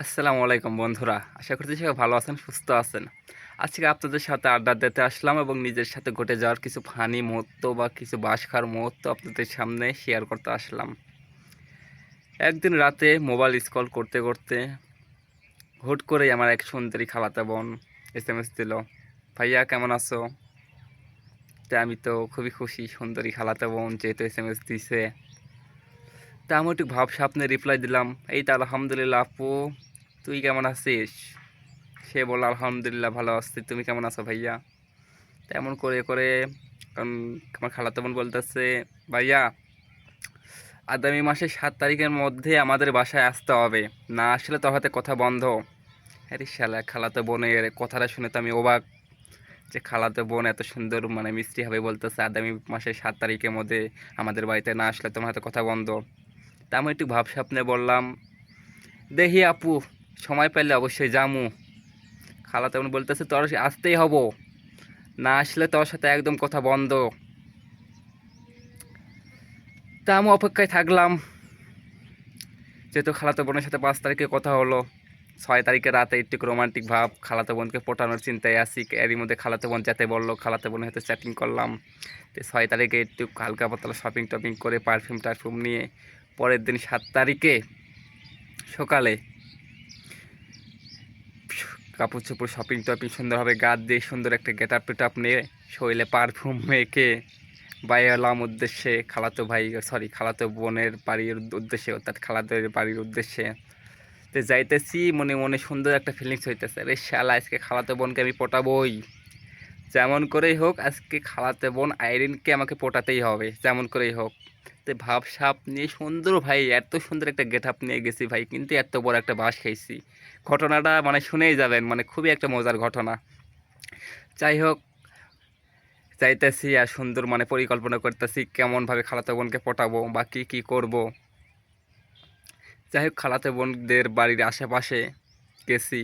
আসসালামু আলাইকুম বন্ধুরা, আশা করছি সবাই ভালো আছেন, সুস্থ আছেন। আজকে আপনাদের সাথে আড্ডা দিতে আসলাম এবং নিজের সাথে ঘটে যাওয়ার কিছু ফানি মুহূর্ত বা কিছু বাঁশখার মুহূর্ত আপনাদের সামনে শেয়ার করতে আসলাম। একদিন রাতে মোবাইল স্ক্রল করতে করতে হুট করেই আমার এক সুন্দরী খালাতো বোন SMS দিল, ভাইয়া কেমন আছো? তা আমি তো খুবই খুশি, সুন্দরী খালাতো বোন যেহেতু SMS দিছে। তা আমি একটু ভাব স্বপ্নে রিপ্লাই দিলাম, এই তো আলহামদুলিল্লাহ আপু, তুই কেমন আছিস? সে বলল, আলহামদুলিল্লাহ ভালো আছি, তুমি কেমন আছো ভাইয়া? তেমন করে করে কারণ আমার খালাতো বোন বলতেছে, ভাইয়া আগামী মাসের 7 তারিখের মধ্যে আমাদের বাসায় আসতে হবে, না আসলে তোর হাতে কথা বন্ধ। আরে শালা, খালাতো বোনের কথাটা শুনে তো আমি অবাক, যে খালাতো বোন এত সুন্দর মানে মিষ্টি হবে বলতেছে আগামী মাসের 7 তারিখের মধ্যে আমাদের বাড়িতে না আসলে তোমার হাতে কথা বন্ধ। তা আমি একটু ভাব স্বপ্নে বললাম, দেখি আপু, সময় পেলে অবশ্যই যামু। খালাতো বোন বলতেছে, তোর আসতেই হবো, না আসলে তোর সাথে একদম কথা বন্ধ। তা আমি অপেক্ষায় থাকলাম, যেহেতু খালাতো বোনের সাথে 5 তারিখে কথা হলো। 6 তারিখে রাতে একটু রোমান্টিক ভাব, খালাতো বোনকে পটানোর চিন্তায় আসি। এরই মধ্যে খালাতো বোন যেতে বললো, খালাতো বোনের সাথে চ্যাটিং করলাম। তো 6 তারিখে একটু হালকা পাতলা শপিং টপিং করে পারফিউম টারফিউম নিয়ে পরের দিন 7 তারিখে সকালে কাপড় চোপড় শপিং টপিং সুন্দরভাবে গা দিয়ে সুন্দর একটা গেট আপ টেট আপ নিয়ে শরীরে পারফিউম মেখে বাইরে এলাম উদ্দেশ্যে খালাতো ভাই, সরি, খালাতো বোনের বাড়ির উদ্দেশ্যে, অর্থাৎ খালাতো বাড়ির উদ্দেশ্যে। তো যাইতেছি, মনে মনে সুন্দর একটা ফিলিংস হইতেছে, আরে শালা আজকে খালাতো বোনকে আমি পটাবই, যেমন করেই হোক আজকে খালাতো বোন আইরিনকে আমাকে পটাতেই হবে, যেমন করেই হোক। তো ভাব সাপ নিয়ে সুন্দর ভাই, এত সুন্দর একটা গেট আপ নিয়ে গেছি ভাই, কিন্তু এত বড় একটা বাঁশ খাইছি। ঘটনাটা মানে শুনেই যাবেন, মানে খুবই একটা মজার ঘটনা। যাই হোক, যাইতেছি আর সুন্দর মানে পরিকল্পনা করতেছি কেমনভাবে খালাতো বোনকে পটাবো বা কী কী করবো। যাই হোক, খালাতো বোনদের বাড়ির আশেপাশে গেছি।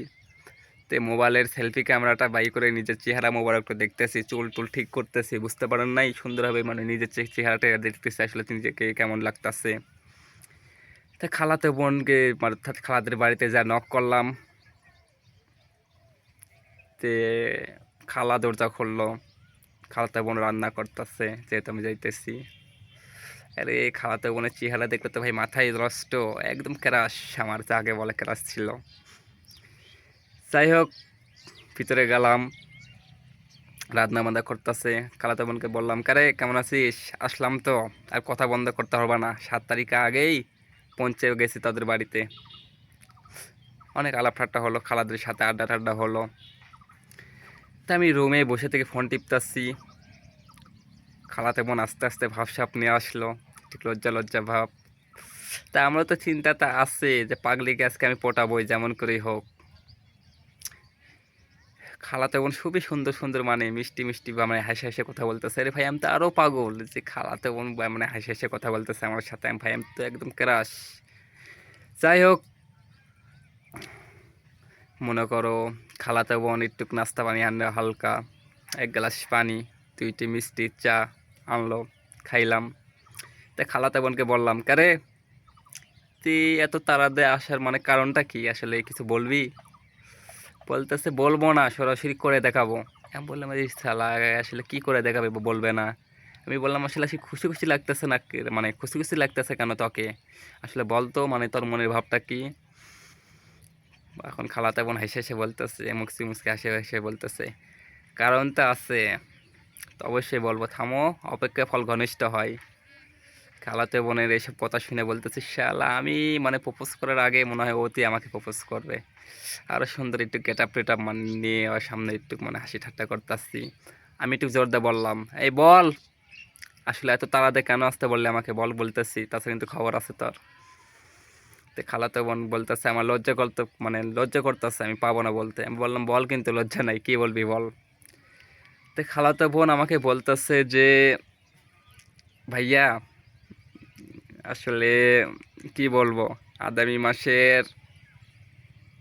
তে মোবাইলের সেলফি ক্যামেরাটা বাই করে নিজের চেহারা মোবাইল একটু দেখতেছি, চুল টুল ঠিক করতেছি, বুঝতে পারেন নাই, সুন্দরভাবে মানে নিজের চেহারাটা দেখতেছি আসলে নিজেকে কেমন লাগতেছে। তা খালাতো বোনকে অর্থাৎ খালাদের বাড়িতে যা নক করলাম, তে খালা দরজা খুললো। খালাতো বোন রান্না করতেছে, যেহেতু আমি যাইতেছি। আরে খালাতো বোনের চেহারা দেখলে তো ভাই মাথায় নষ্ট, একদম ক্রাশ, আমার যাকে বলে ক্রাশ ছিল। যাই হোক, ভিতরে গেলাম, রান্না বান্না করতেছে। খালাতো বোনকে বললাম, কারে কেমন আছিস, আসলাম তো, আর কথা বন্ধ করতে হবে না, 7 তারিখে আগেই পৌঁছে গেছি তাদের বাড়িতে। অনেক আলাপ ঠাট্টা হলো, খালাদের সাথে আড্ডা টাড্ডা হলো। তা আমি রুমে বসে থেকে ফোন টিপতাছি, খালাতো বোন আস্তে আস্তে ভাবসাব নিয়ে আসলো, ঠিক লজ্জা লজ্জা ভাব। তা আমরা তো চিন্তাটা আছে যে পাগলিকে আজকে আমি পটাবোই, যেমন করেই হোক। খালাতো বোন খুবই সুন্দর সুন্দর মানে মিষ্টি মিষ্টি বা মানে হাসি হাসি কথা বলতেছে, আরে ভাই আমি তো আরো পাগল, যে খালাতো বোন মানে হাসি হাসি কথা বলতেছে আমার সাথে, আমি ভাই আমি তো একদম ক্রাশ। যাই হোক, মনে করো খালাতো বোন একটু নাস্তা পানি আনলো হালকা, 1 গ্লাস পানি, 2টি মিষ্টি চা আনলো, খাইলাম। তা খালাতো বোনকে বললাম, কারে তুই এত তাড়া দিয়ে আসার মানে কারণটা কি, আসলে কিছু বলবি? বলতেছে, বলবো না, সরাসরি করে দেখাবো। আমি বললাম, এই শালা আসলে কি করে দেখাবে বলবে না? আমি বললাম, আসলে আসলে খুশি খুশি লাগতেছে না, মানে খুশি খুশি লাগতেছে কেন তোকে, আসলে বলতো মানে তোর মনের ভাবটা কি? এখন খালাতো বোন হেসে হেসে বলতেছে, মুচকি মুচকি হাসে হেসে বলতেছে, কারণটা আছে, তো অবশ্যই বলবো, থামো, অপেক্ষা ফল ঘনিষ্ঠ হয়। খালাতো বোনের এইসব কথা শুনে বলতেছে, শালা আমি মানে প্রপোজ করার আগে মনে হয় অতি আমাকে প্রপোজ করবে। আরও সুন্দর একটু গেট আপ টেট আপ মানে নিয়ে ওর সামনে একটু মানে হাসি ঠাট্টা করতেছি। আমি একটু জোর দিয়ে বললাম, এই বল, আসলে এত তাড়াতাড়ি কেন আসতে বললে আমাকে, বল বলতেছি, তাছাড়া কিন্তু খবর আছে তোর। তো খালাতো বোন বলতেছে, আমার লজ্জা করতে মানে লজ্জা করতেছে, আমি পাবো না বলতে। আমি বললাম, বল, কিন্তু লজ্জা নাই, কি বলবি বল। তো খালাতো বোন আমাকে বলতেছে যে, ভাইয়া আসলে কি বলবো, আগামী মাসের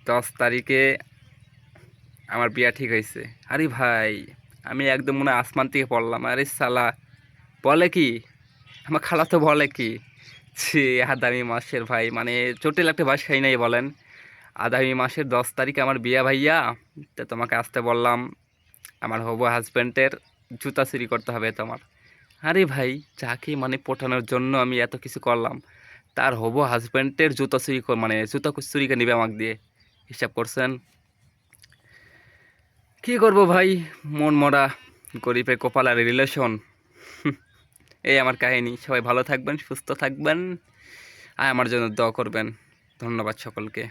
10 তারিখে আমার বিয়া ঠিক হয়েছে। আরে ভাই, আমি একদম মনে হয় আসমান থেকে পড়লাম, আরে সালা, বলে কি, আমার খালা তো বলে কি, ছি, আগামী মাসের ভাই মানে চটিল একটা বাস খাই নাই বলেন। আগামী মাসের 10 তারিখে আমার বিয়ে ভাইয়া, তো তোমাকে আসতে বললাম। আমার হবু হাজব্যান্ডের জুতা চুরি করতে হবে তোমার। আরে ভাই, যাকে মানে পটানোর জন্য আমি এত কিছু করলাম, তার হবু হাজব্যান্ডের জুতা চুরি মানে জুতা চুরিকে নিবে আমাকে দিয়ে। হিসাব করছেন? কি করব ভাই, মন মরা গরিবের কপাল আর রিলেশন। এই আমার কাহিনী। সবাই ভালো থাকবেন, সুস্থ থাকবেন, আর আমার জন্য দোয়া করবেন। ধন্যবাদ সকলকে।